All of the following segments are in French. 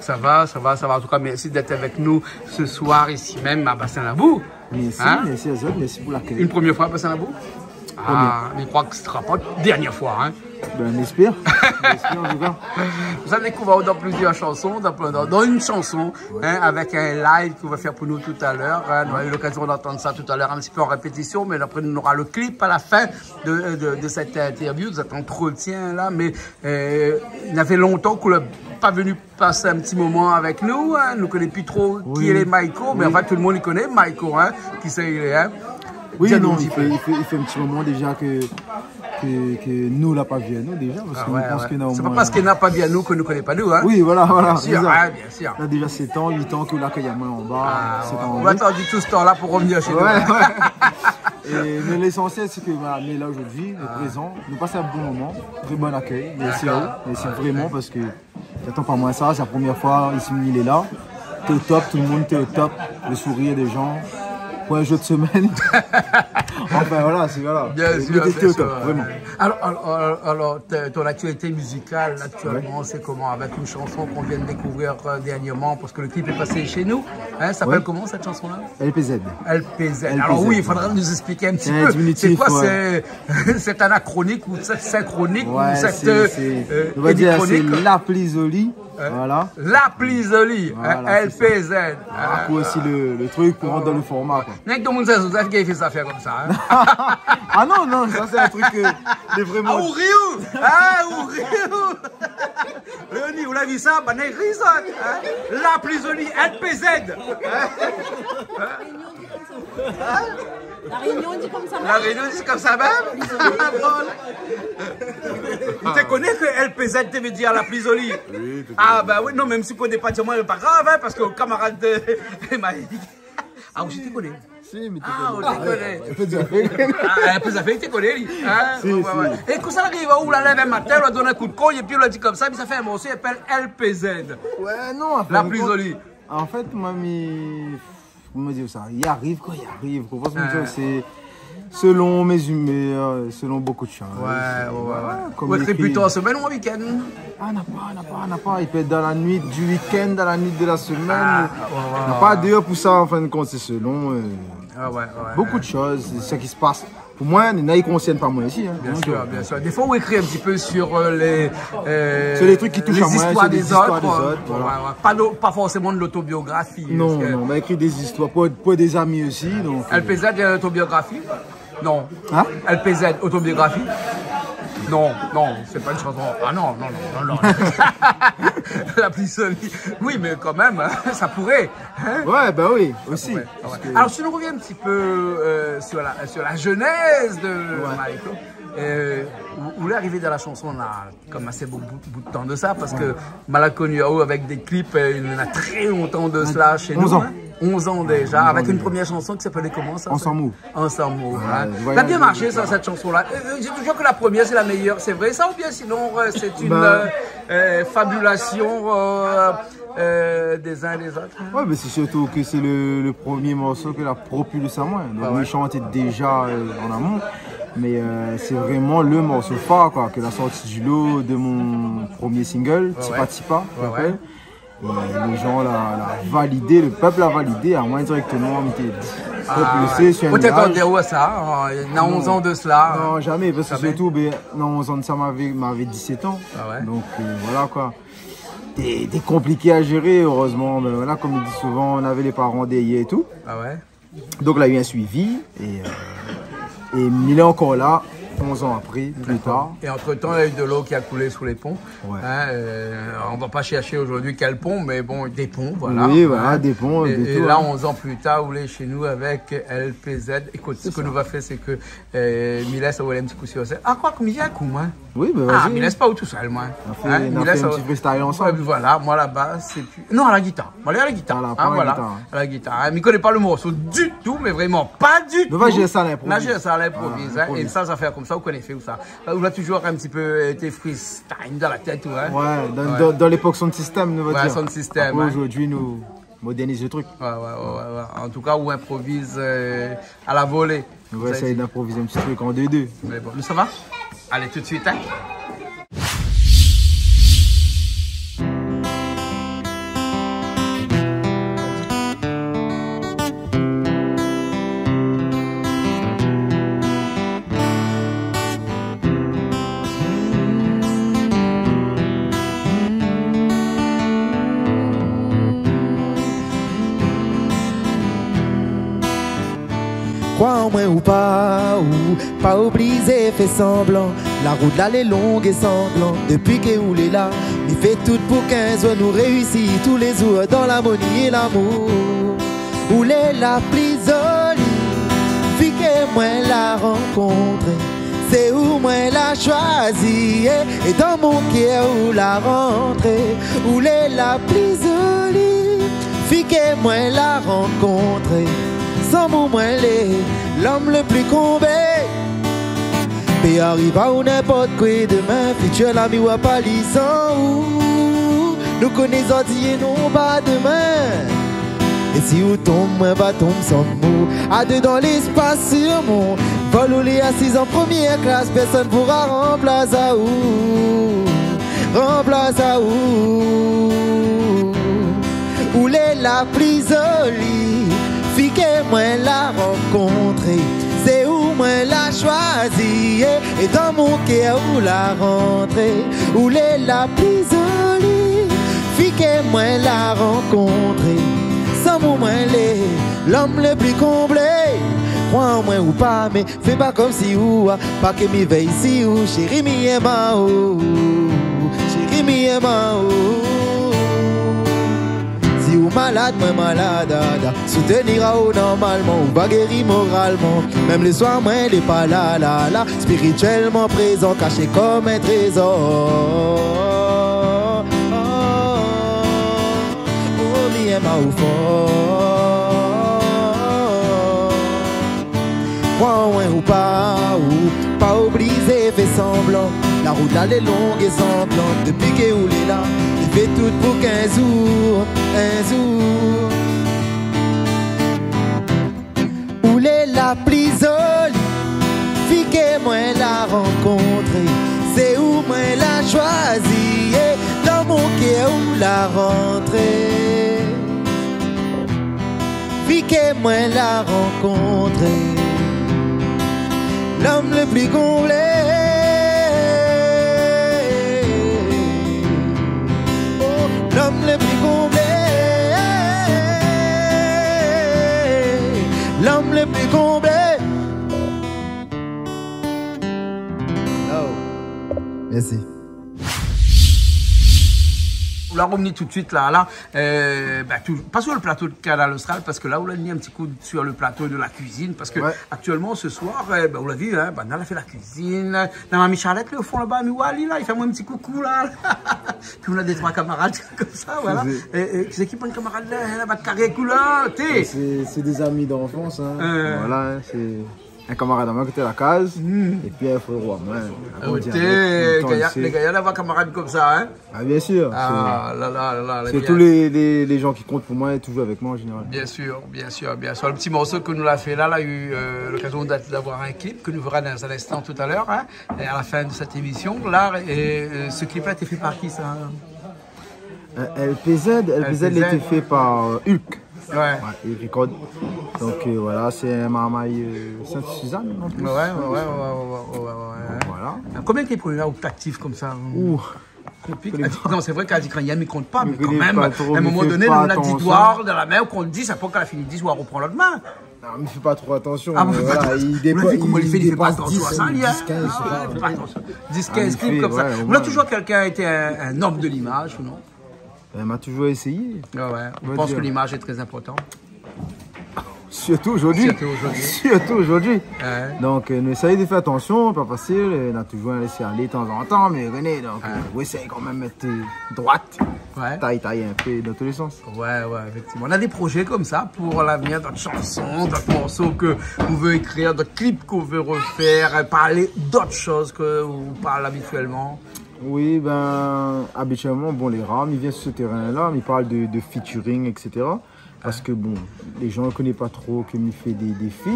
Ça va, ça va, ça va. En tout cas, merci d'être avec nous ce soir ici même à Bassin-Labou. Merci, merci à vous, merci pour l'accueil. Une première fois à Bassin-Labou? Ah, mais je crois que ce ne sera pas la dernière fois. Hein. Ben, on espère. On espère en tout cas. Vous allez découvrir dans plusieurs chansons, dans une chanson, hein, avec un live qu'on va faire pour nous tout à l'heure. Hein. On a eu l'occasion d'entendre ça tout à l'heure un petit peu en répétition, mais après on aura le clip à la fin de cette interview, de cet entretien là. Mais il y avait longtemps qu'on n'a pas venu passer un petit moment avec nous. Hein. Nous ne connaissons plus trop qui est les Maïko, mais en fait tout le monde il connaît Maïko, hein, qui c'est il est. Hein. Oui, non, il fait un petit moment déjà que nous l'a pas vu à nous déjà. Parce c'est pas parce qu'il n'a pas vu à nous que nous ne connaissons pas nous. Hein. Oui, voilà. Bien sûr, hein, bien sûr. On a déjà 7 ans, 8 ans que l'accueil à main en bas. On va attendre tout ce temps-là pour revenir chez nous. Mais l'essentiel, c'est que voilà, on est là aujourd'hui, le présent. Nous passons un bon moment, très bon accueil. Merci à vous. Merci vraiment parce que j'attends pas moins ça. C'est la première fois ici, il est là. T'es au top, tout le monde est au top. Le sourire des gens. Pour un jeu de semaine. Enfin voilà, c'est voilà. Bien sûr, vraiment. Alors ton actualité musicale actuellement, c'est comment? Avec une chanson qu'on vient de découvrir dernièrement, parce que le clip est passé chez nous. Hein, ça s'appelle comment cette chanson-là? LPZ. LPZ. Alors oui, il faudra nous expliquer un petit peu. C'est quoi c'est anachronique ou synchronique ou on va dire c'est l'appli Zoli. Voilà. L'appli Zoli, voilà, LPZ. Après aussi le truc pour rentrer dans le format. N'est que tout le monde sait qui fait ça faire comme ça. Hein? Ah non, ça c'est un truc de vraiment. Ah, ou Rio! Ah, ou Rio! Léonie, vous l'avez vu ça? Ben, l'appli Zoli, LPZ. La Réunion dit comme ça même. La Réunion dit comme ça même. Tu connais que LPZ veut dire la plisoli? Oui, ah bah oui, non, même si tu connais pas, dis-moi, c'est pas grave, hein, parce que le camarade de m'a dit. Ah, oui, tu connais. Si, mais tu connais. Un peu d'affaires. Un peu d'affaires, tu connais, lui. Hein? Si, si. Et quand ça arrive, on la lève un matin, on la donne un coup de cogne, et puis on la dit comme ça, puis ça fait un morceau, il s'appelle LPZ. Ouais, non, la plisoli. En fait, moi, comment dire ça? Il arrive quand il arrive. C'est selon mes humeurs, selon beaucoup de choses. Vous êtes plutôt en semaine ou en week-end? Ah, n'a pas. Il peut être dans la nuit du week-end, dans la nuit de la semaine. On n'a pas d'heure pour ça, en fin de compte, c'est selon beaucoup de choses. C'est ce qui se passe. Pour moi, il ne concerne pas moi ici. Hein. Bien sûr. Des fois, on écrit un petit peu sur les trucs qui touchent à moi, histoires des autres. Voilà. Pas forcément de l'autobiographie. Non, on a écrit des histoires pour des amis aussi. Donc, LPZ, il y a une autobiographie? Non. Hein? LPZ, autobiographie? Non, c'est pas une chanson. Ah non. La plisoli. Oui, mais quand même, hein, ça pourrait. Hein? Ouais, bah oui, aussi. Alors, si on revient un petit peu sur la genèse de Maïko, où l'arrivée de la chanson, on a comme assez bout de temps de ça, parce que Malaconnu avec des clips, il y en a très longtemps de cela chez nous. 11 ans. Hein? 11 ans déjà, avec une première chanson qui s'appelait comment ça? Ensemble. Ensemble. Ça a bien marché ça, cette chanson-là. J'ai toujours que la première c'est la meilleure, c'est vrai ça ou bien sinon c'est une fabulation des uns et des autres? Ouais, mais c'est surtout que c'est le premier morceau que la propulse à moi. Donc le chant était déjà en amont. Mais c'est vraiment le morceau phare quoi, que la sortie du lot de mon premier single, Tipa Tipa. Et les gens l'ont validé, le peuple l'a validé, à moi directement, on était propulsé sur un nuage. Peut-être où ça, il y a 11 ans de cela. Non, jamais, parce que surtout, dans 11 ans de ça, m'avait 17 ans. Donc voilà quoi. C'était compliqué à gérer, heureusement. Mais voilà, comme il dit souvent, on avait les parents derrière et tout. Donc là, il y a eu un suivi. Et il est encore là. 11 ans après, plus tard. Et entre-temps, il y a eu de l'eau qui a coulé sous les ponts. Hein, on ne va pas chercher aujourd'hui quel pont, mais bon, des ponts, voilà. Oui, voilà, des ponts. Et là, 11 ans plus tard, vous êtes chez nous avec LPZ. Écoute, ce que nous va faire, c'est que Miles a volé un petit coup sur ça. Ah, quoi, comme il y a un coup, moi. Oui, ben vas-y. Ah, Miles pas où tout seul, moi. On a fait un petit freestyle ensemble. Voilà, moi là-bas, c'est plus... Non, à la guitare. Moi, à la guitare. À la guitare. Il ne connaît pas le morceau du tout, mais vraiment pas du tout. On va gérer ça à l'improvise. On va gérer ça à l'improvise. Et ça fait comme ça, vous connaissez où ça. On a toujours un petit peu été freestyle dans la tête, ouais. Dans l'époque Sound System, nous va dire. Sound System. Aujourd'hui, nous modernise le truc. En tout cas, on improvise à la volée. On va essayer d'improviser un petit truc en 2-2. Mais bon, ça va? Allez, tout de suite, hein. Crois en moi ou pas obligé, fait semblant. La route là, elle est longue et sanglante. Depuis que vous est là, il fait tout pour 15 ans. Nous réussit tous les jours dans l'harmonie et l'amour. Où est la plus jolie fille que moi la rencontré. C'est où moi la choisi et dans mon cœur où la rentré. Où est la plus jolie fille que moi la rencontré. Sans mon moi l'homme le plus comblé. Et arrive à n'importe quoi demain. Futur l'ami ou pas sans où nous connaissons et non pas demain. Et si vous tombez, moi va tomber sans mot. À deux dans l'espace sur mon vol ou les assis en première classe. Personne pourra remplacer à où. Remplace à où. Où est la plus jolie fille que moi la rencontré. C'est où moi la choisi et dans mon cœur où la rentré. Où est la plus jolie fille que moi la rencontré. Sans moi l'homme le plus comblé. Crois en moi ou pas, mais fais pas comme si ou pas que m'y veille ici ou chérie mi et ma ou chérie mi et ma ou. Si ou malade, moi malade, soutenir ou normalement ou pas guéri moralement. Même le soir, moi il est pas là, spirituellement présent, caché comme un trésor. Ou fort. Crois ou pas obligé, fait semblant. La route elle est longue et sanglante. Depuis que vous est là, il fait tout pour 15 jours, un jour. Où est la plus jolie fille que moi la rencontré. C'est où moi la choisi dans mon cœur où la rentrée. Fille que moi la rencontré, l'homme le plus comblé. Oh, l'homme le plus comblé. L'homme le plus comblé. Oh. Merci. La revenir tout de suite là, pas sur le plateau de Canal Austral, parce que là, on a mis un petit coup sur le plateau de la cuisine, parce que actuellement, ce soir, on l'a vu, hein, on a fait la cuisine, dans ma Michalette, au fond là-bas, Wally, là, il fait moi un petit coucou là. Puis on a des trois camarades comme ça, voilà. Et c'est qui prend un camarade là, elle va carré couleur, c'est des amis d'enfance, hein. Voilà, hein, c'est un camarade à moi qui était à la case, et puis il faut le roi. Les gars, il y a des camarades comme ça, hein? Ah, bien sûr. Ah, c'est tous les gens qui comptent pour moi et toujours avec moi en général. Bien sûr, bien sûr, bien sûr. Le petit morceau que nous l'a fait là, a eu l'occasion d'avoir un clip que nous verrons dans un instant tout à l'heure, hein, et à la fin de cette émission. Là, et ce clip-là a été fait par qui, ça? LPZ a été fait par Hulk. Ouais. Il record. Donc voilà, c'est un marmaille Sainte-Suzanne en plus. Ouais. Voilà. Combien de premiers là actifs comme ça? Ouh. Non, c'est vrai qu'à dit il me compte pas, mais quand même, à un moment donné, on a 10 doigts dans la main, qu'on dit, ça peut qu'à la fin 10 doigts, on reprend l'autre main. Non, mais il ne fait pas trop attention. Ah, voilà, il fait pas attention à ça, 10, 15 clips comme ça. On a toujours quelqu'un été un homme de l'image ou non? Elle m'a toujours essayé. Ouais, on pense que l'image est très importante. Surtout aujourd'hui. Donc, on essaye de faire attention, pas facile. On a toujours laissé aller de temps en temps, mais René, donc, on essaye quand même de mettre droite. Taille un peu dans tous les sens. Ouais, effectivement. On a des projets comme ça pour l'avenir, d'autres chansons, d'autres morceaux qu'on veut écrire, d'autres clips qu'on veut refaire, parler d'autres choses qu'on parle habituellement. Oui, habituellement, les rames, ils viennent sur ce terrain-là, ils parlent de featuring, etc. Parce que les gens ne connaissent pas trop qu'il fait des feats.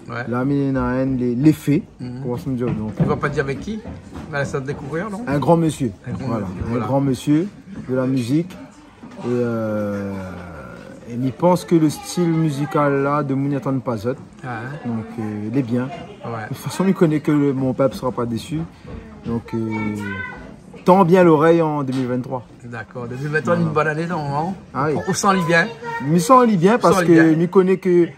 Ouais. Là, il y en a un, les faits. Comment ça me dit donc. Tu ne vas pas dire avec qui? On va laisser découvrir, non? Un grand monsieur. Un grand monsieur de la musique. Et il pense que le style musical là de Mouniatan Pazot. Donc, il est bien. De toute façon, il connaît que mon peuple ne sera pas déçu. Donc, tend bien l'oreille en 2023. D'accord, 2023, une bonne année, non? On s'en lit bien. Il s'en lit bien parce qu'il connaît que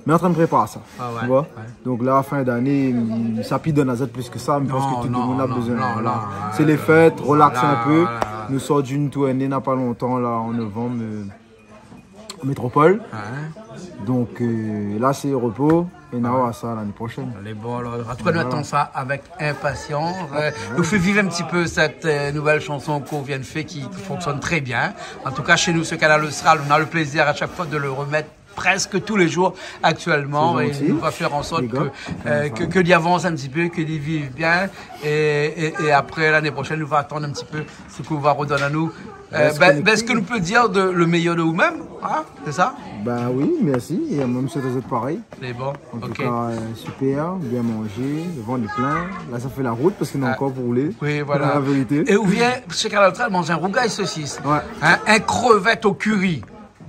mais en train de préparer ça. Ah ouais, tu vois? Ouais. Donc là, fin d'année, ça pille donne à Z plus que ça, mais je pense que tout le monde a besoin. Non, c'est les fêtes, relaxer un peu. Voilà. Nous sortons d'une tournée, n'a pas longtemps, là, en novembre, en métropole. Ouais. Donc là, c'est repos. Et nous avons ça l'année prochaine. Allez, bon, alors, en tout cas, nous attendons ça avec impatience. Nous fait vivre un petit peu cette nouvelle chanson qu'on vient de faire qui fonctionne très bien. En tout cas, chez nous, ce Canal Austral, on a le plaisir à chaque fois de le remettre presque tous les jours actuellement, et il va faire en sorte que d'y avance un petit peu, que d'y vive bien, et après l'année prochaine nous va attendre un petit peu ce qu'on va redonner à nous. Est-ce que nous peut dire le meilleur de vous-même, hein? C'est ça? Bah oui, merci, et même sur les autres pareil. C'est bon, en tout cas, super, bien manger, le ventre est plein. Là ça fait la route parce qu'on a encore pour rouler. Oui, voilà. La vérité. Et où vient chez Canal Austral manger un rougail saucisse, hein, un crevette au curry.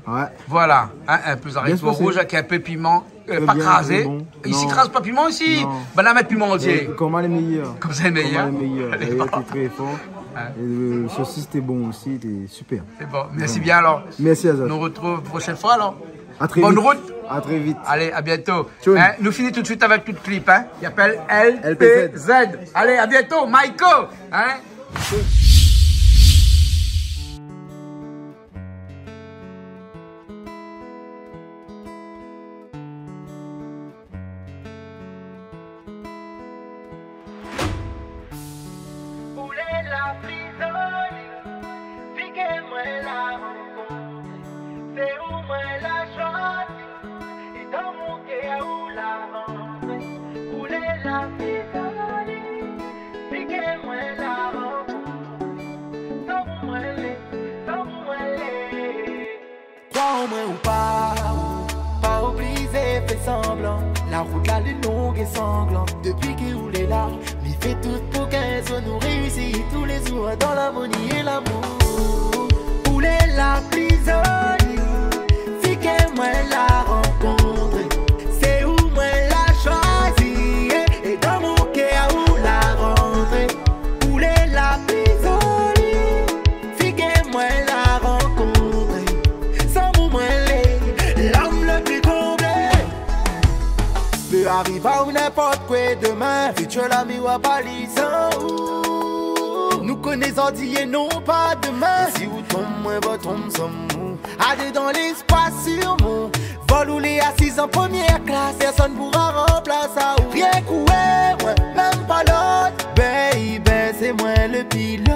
Ouais. Voilà, hein, un peu d'haricots rouges avec un peu piment, pas crasé. Bon. Ici, crase pas piment ici. Ben là, mettre piment entier. Comment les meilleurs? Comme ça, les meilleurs. Il était très fort. Et le saucisse était bon aussi, il était super. C'est bon, merci bien alors. Merci à vous. On nous retrouve prochaine fois alors. À très Bonne vite. route. À très vite. Allez, à bientôt. Hein, nous finissons tout de suite avec tout le clip. Hein. Il s'appelle LPZ. Allez, à bientôt, Maïko. Hein. Ou pas obligé, fait semblant. La route là, est longue et sanglante. Depuis qu'il roule là, m'y fait tout pour qu'un soit nous réussit tous les jours dans l'harmonie et l'amour. Où est la prisonnière? Si que moi la rencontre, c'est où moi la choisir. Et dans mon cœur où la rentrer. Où est la prisonnière? Si que moi la rencontre. Arrive à n'importe quoi demain, futur l'ami ou à balisant. Nous connaissons d'hier, non pas demain. Si vous tombez, moi, vous tombez sans nous. Allez dans l'espace sur mon vol ou les assises en première classe. Personne pourra remplacer ça. Rien qu'oué, moi, même pas l'autre. Baby, c'est moi le pilote.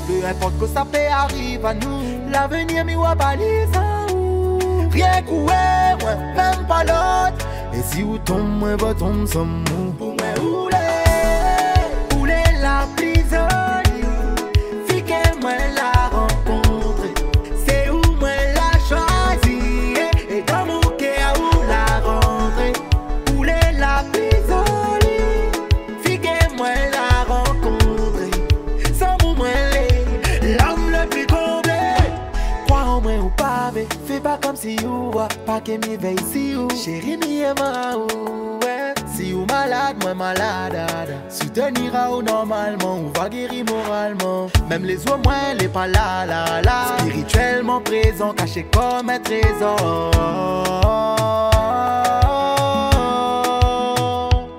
Peu importe que ça peut arriver à nous, l'avenir m'y ou à balisant. Rien qu'oué, moi, même pas l'autre. Et si vous tombez, moi, vous tombez sans nous. Pour moi, où est la prisonnière? Si que moi la rencontre, c'est où moi la choisir. Et dans mon cœur où la rentrer. Où est la prisonnière? Si que moi la rencontre, sans moi l'homme le plus comblé. Crois en moi ou pas, mais fais pas comme si vous pas que m'y veille si vous. Chérie, m'y aime ouais. Si vous malade, moi malade. Soutenira ou normalement, ou va guérir moralement. Même les oies, moi, les pas là. Spirituellement présent, caché comme un trésor.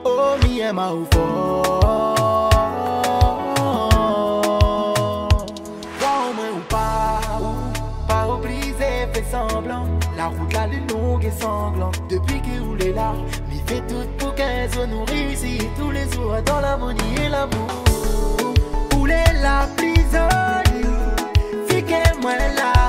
Oh, m'y aime ou fort. Semblant. La route là, est longue et sanglante. Depuis qu'il roule là, m'y fait tout pour qu'un soit nous réussit tous les jours dans l'harmonie et l'amour. Où est la prisonnière? Si que moi la